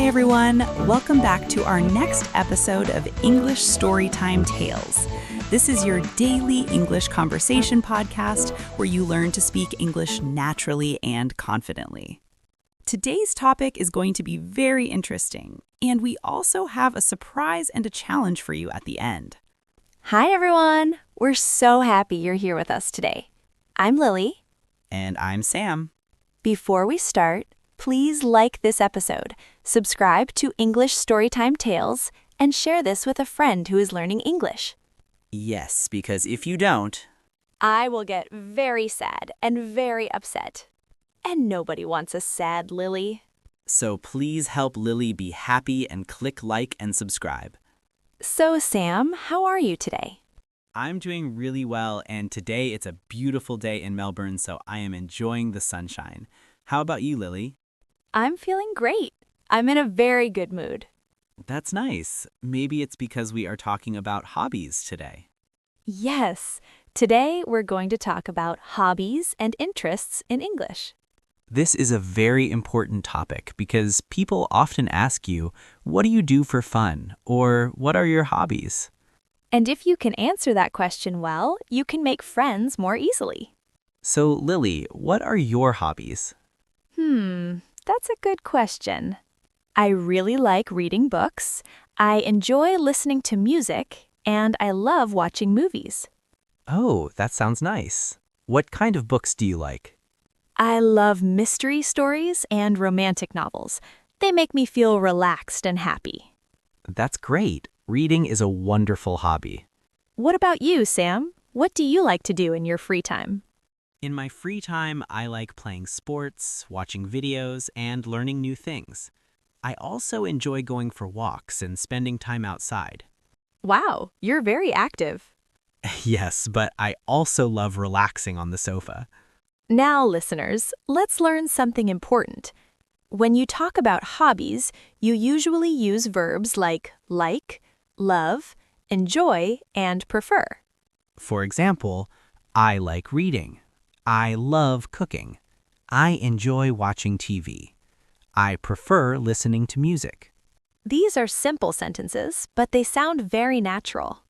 Hi everyone, welcome back to our next episode of English Storytime Tales. This is your daily English conversation podcast where you learn to speak English naturally and confidently. Today's topic is going to be very interesting, and we also have a surprise and a challenge for you at the end. Hi everyone! We're so happy you're here with us today. I'm Lily. And I'm Sam. Before we start, please like this episode, subscribe to English Storytime Tales, and share this with a friend who is learning English. Yes, because if you don't, I will get very sad and very upset. And nobody wants a sad Lily. so please help Lily be happy and click like and subscribe. So Sam, how are you today? I'm doing really well, and today it's a beautiful day in Melbourne, so I am enjoying the sunshine. How about you, Lily? I'm feeling great. I'm in a very good mood. That's nice. Maybe it's because we are talking about hobbies today. Yes, today we're going to talk about hobbies and interests in English. This is a very important topic because people often ask you, what do you do for fun? Or what are your hobbies? And if you can answer that question well, you can make friends more easily. So, Lily, what are your hobbies? That's a good question. I really like reading books, I enjoy listening to music, and I love watching movies. Oh, that sounds nice. What kind of books do you like? I love mystery stories and romantic novels. They make me feel relaxed and happy. That's great. Reading is a wonderful hobby. What about you, Sam? What do you like to do in your free time? In my free time, I like playing sports, watching videos, and learning new things. I also enjoy going for walks and spending time outside. Wow, you're very active. Yes, but I also love relaxing on the sofa. Now, listeners, let's learn something important. When you talk about hobbies, you usually use verbs like, love, enjoy, and prefer. For example, I like reading. I love cooking. I enjoy watching TV. I prefer listening to music. These are simple sentences, but they sound very natural.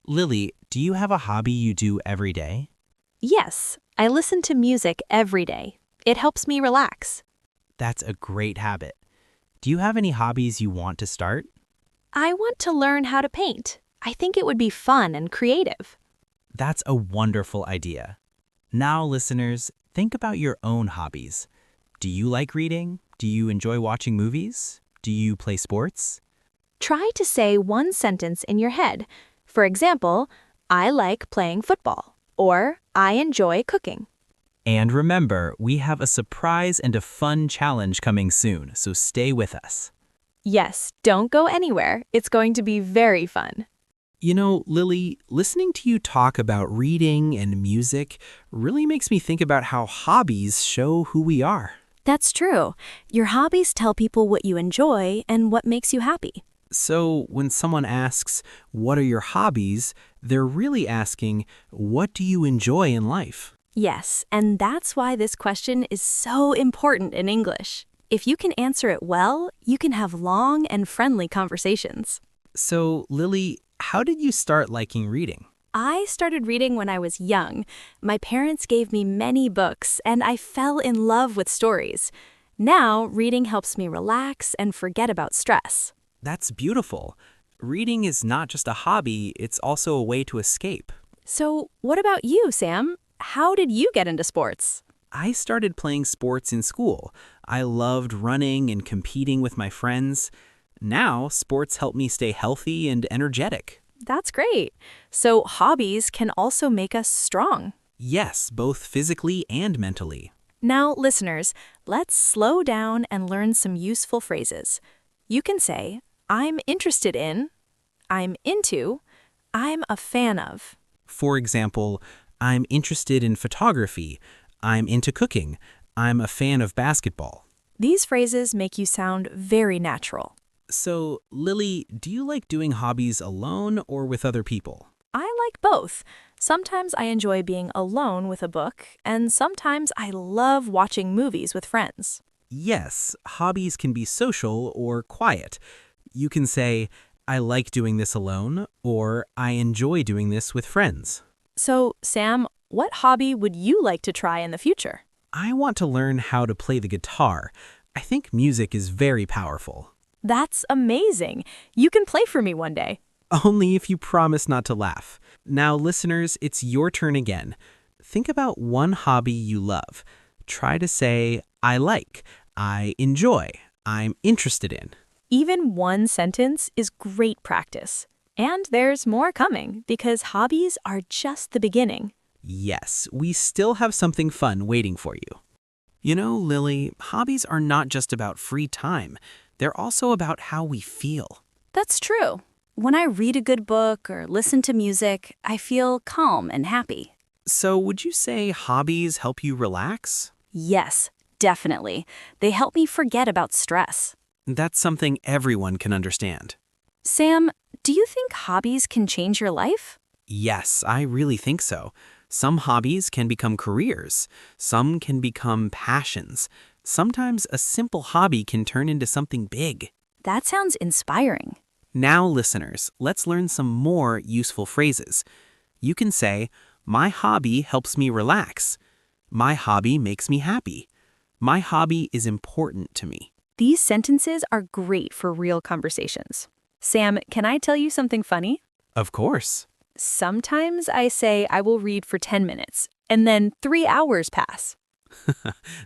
Lily, do you have a hobby you do every day? Yes, I listen to music every day. It helps me relax. That's a great habit. Do you have any hobbies you want to start? I want to learn how to paint. I think it would be fun and creative. That's a wonderful idea. Now, listeners, think about your own hobbies. Do you like reading? Do you enjoy watching movies? Do you play sports? Try to say one sentence in your head. For example, I like playing football, or I enjoy cooking. And remember, we have a surprise and a fun challenge coming soon, so stay with us. Yes, don't go anywhere. It's going to be very fun. You know, Lily, listening to you talk about reading and music really makes me think about how hobbies show who we are. That's true. Your hobbies tell people what you enjoy and what makes you happy. So when someone asks, what are your hobbies, they're really asking, what do you enjoy in life? Yes, and that's why this question is so important in English. If you can answer it well, you can have long and friendly conversations. So, Lily, how did you start liking reading? I started reading when I was young. My parents gave me many books, and I fell in love with stories. Now, reading helps me relax and forget about stress. That's beautiful. Reading is not just a hobby, it's also a way to escape. So, what about you, Sam? How did you get into sports? I started playing sports in school. I loved running and competing with my friends. Now, sports help me stay healthy and energetic. That's great. So, hobbies can also make us strong. Yes, both physically and mentally. Now, listeners, let's slow down and learn some useful phrases. You can say, I'm interested in, I'm into, I'm a fan of. For example, I'm interested in photography. I'm into cooking. I'm a fan of basketball. These phrases make you sound very natural. So, Lily, do you like doing hobbies alone or with other people? I like both. Sometimes I enjoy being alone with a book, and sometimes I love watching movies with friends. Yes, hobbies can be social or quiet. You can say, I like doing this alone, or I enjoy doing this with friends. So, Sam, what hobby would you like to try in the future? I want to learn how to play the guitar. I think music is very powerful. That's amazing. You can play for me one day. Only if you promise not to laugh. Now, listeners, it's your turn again. Think about one hobby you love. Try to say, I like, I enjoy, I'm interested in. Even one sentence is great practice. And there's more coming because hobbies are just the beginning. Yes, we still have something fun waiting for you. You know, Lily, hobbies are not just about free time. They're also about how we feel. That's true. When I read a good book or listen to music, I feel calm and happy. So would you say hobbies help you relax? Yes, definitely. They help me forget about stress. That's something everyone can understand. Sam, do you think hobbies can change your life? Yes, I really think so. Some hobbies can become careers. Some can become passions. Sometimes a simple hobby can turn into something big. That sounds inspiring. Now, listeners, let's learn some more useful phrases. You can say, my hobby helps me relax. My hobby makes me happy. My hobby is important to me. These sentences are great for real conversations. Sam, can I tell you something funny? Of course. Sometimes I say I will read for 10 minutes, and then 3 hours pass.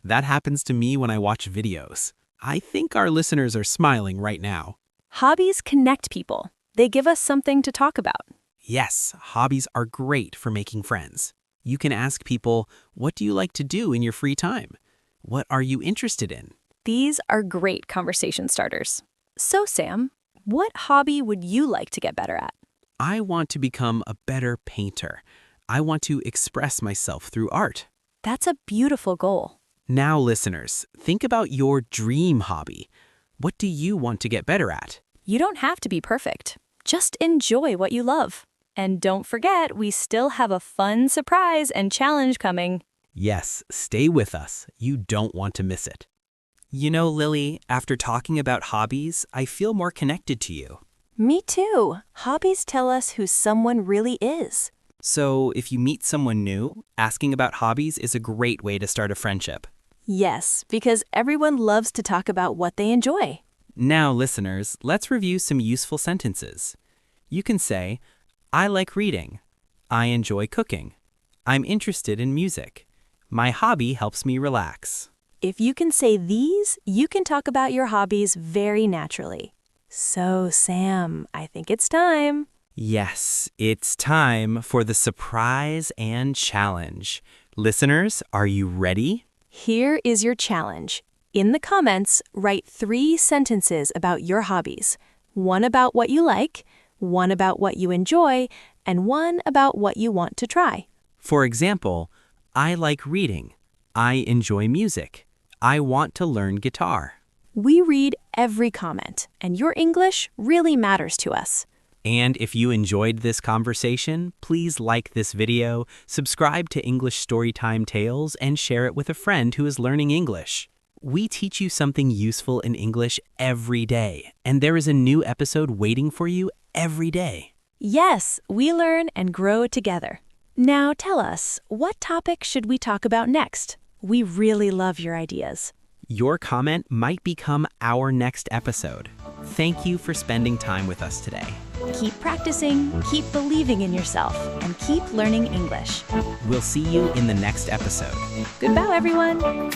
That happens to me when I watch videos. I think our listeners are smiling right now. Hobbies connect people. They give us something to talk about. Yes, hobbies are great for making friends. You can ask people, what do you like to do in your free time? What are you interested in? These are great conversation starters. So, Sam, what hobby would you like to get better at? I want to become a better painter. I want to express myself through art. That's a beautiful goal. Now, listeners, think about your dream hobby. What do you want to get better at? You don't have to be perfect. Just enjoy what you love. And don't forget, we still have a fun surprise and challenge coming. Yes, stay with us. You don't want to miss it. You know, Lily, after talking about hobbies, I feel more connected to you. Me too. Hobbies tell us who someone really is. So, if you meet someone new, asking about hobbies is a great way to start a friendship. Yes, because everyone loves to talk about what they enjoy. Now, listeners, let's review some useful sentences. You can say, I like reading. I enjoy cooking. I'm interested in music. My hobby helps me relax. If you can say these, you can talk about your hobbies very naturally. So, Sam, I think it's time. Yes, it's time for the surprise and challenge. Listeners, are you ready? Here is your challenge. In the comments, write 3 sentences about your hobbies. 1 about what you like, 1 about what you enjoy, and 1 about what you want to try. For example, I like reading. I enjoy music. I want to learn guitar. We read every comment, and your English really matters to us. And if you enjoyed this conversation, please like this video, subscribe to English Storytime Tales, and share it with a friend who is learning English. We teach you something useful in English every day, and there is a new episode waiting for you every day. Yes, we learn and grow together. Now tell us, what topic should we talk about next? We really love your ideas. Your comment might become our next episode. Thank you for spending time with us today. Keep practicing, keep believing in yourself, and keep learning English. We'll see you in the next episode. Goodbye, everyone.